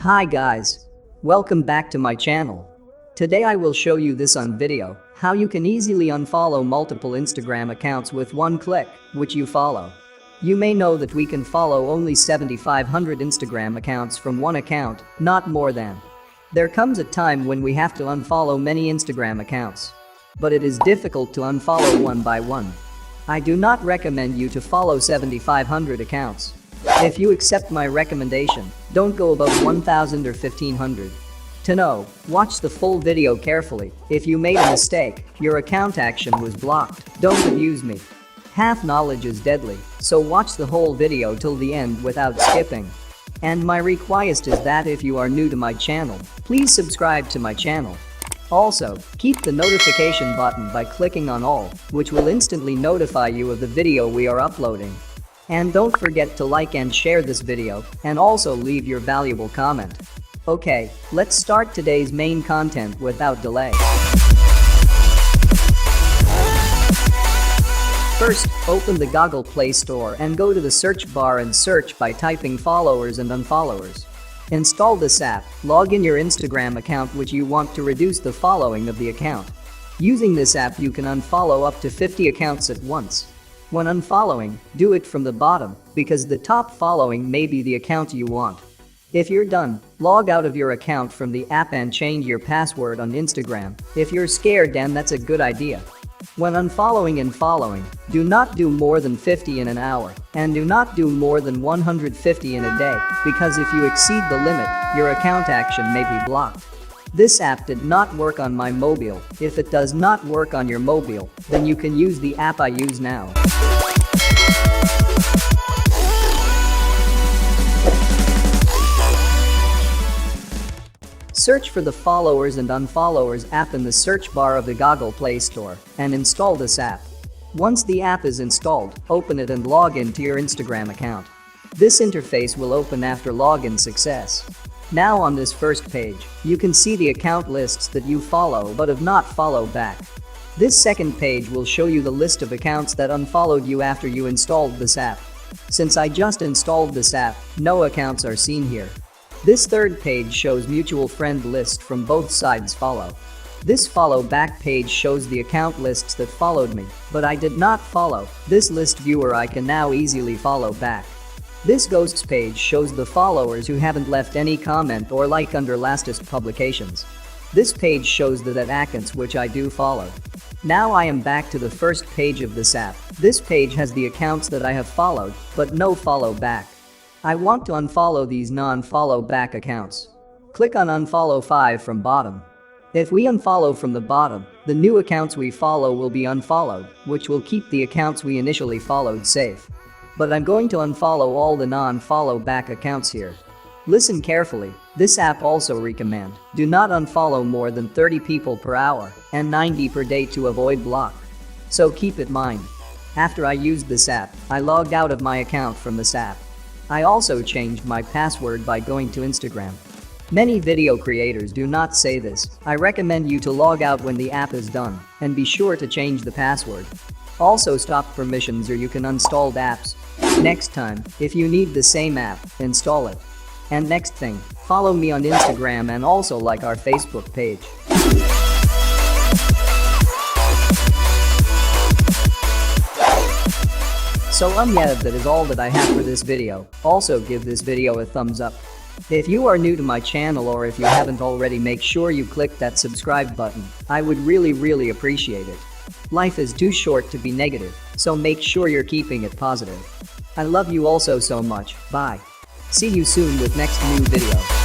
Hi guys. Welcome back to my channel. Today I will show you this on video, how you can easily unfollow multiple Instagram accounts with one click, which you follow. You may know that we can follow only 7,500 Instagram accounts from one account, not more than. There comes a time when we have to unfollow many Instagram accounts. But it is difficult to unfollow one by one. I do not recommend you to follow 7,500 accounts. If you accept my recommendation, don't go above 1,000 or 1,500. To know, watch the full video carefully. If you made a mistake, your account action was blocked. Don't abuse me. Half knowledge is deadly, so watch the whole video till the end without skipping. And my request is that if you are new to my channel, please subscribe to my channel. Also, keep the notification button by clicking on all, which will instantly notify you of the video we are uploading. And don't forget to like and share this video, and also leave your valuable comment. Okay, let's start today's main content without delay. First, open the Google Play Store and go to the search bar and search by typing followers and unfollowers. Install this app, log in your Instagram account which you want to reduce the following of the account. Using this app you can unfollow up to 50 accounts at once. When unfollowing, do it from the bottom, because the top following may be the account you want. If you're done, log out of your account from the app and change your password on Instagram. If you're scared, then that's a good idea. When unfollowing and following, do not do more than 50 in an hour, and do not do more than 150 in a day, because if you exceed the limit, your account action may be blocked. This app did not work on my mobile. If it does not work on your mobile, then you can use the app I use now. Search for the Followers and Unfollowers app in the search bar of the Google Play Store and install this app. Once the app is installed, open it and log in to your Instagram account. This interface will open after login success. Now on this first page, you can see the account lists that you follow but have not followed back. This second page will show you the list of accounts that unfollowed you after you installed this app. Since I just installed this app, no accounts are seen here. This third page shows mutual friend list from both sides follow. This follow back page shows the account lists that followed me, but I did not follow. This list viewer I can now easily follow back. This ghosts page shows the followers who haven't left any comment or like under latest publications. This page shows the accounts which I do follow. Now I am back to the first page of this app. This page has the accounts that I have followed, but no follow back. I want to unfollow these non-follow back accounts. Click on unfollow 5 from bottom. If we unfollow from the bottom, the new accounts we follow will be unfollowed, which will keep the accounts we initially followed safe. But I'm going to unfollow all the non-follow back accounts here. Listen carefully, this app also recommend, do not unfollow more than 30 people per hour and 90 per day to avoid block. So keep it in mind. After I used this app, I logged out of my account from this app. I also changed my password by going to Instagram. Many video creators do not say this. I recommend you to log out when the app is done, and be sure to change the password. Also stop permissions or you can uninstall apps. Next time, if you need the same app, install it. And next thing, follow me on Instagram and also like our Facebook page. So yeah, that is all that I have for this video. Also give this video a thumbs up. If you are new to my channel or if you haven't already, make sure you click that subscribe button. I would really appreciate it. Life is too short to be negative, so make sure you're keeping it positive. I love you also so much. Bye. See you soon with next new video.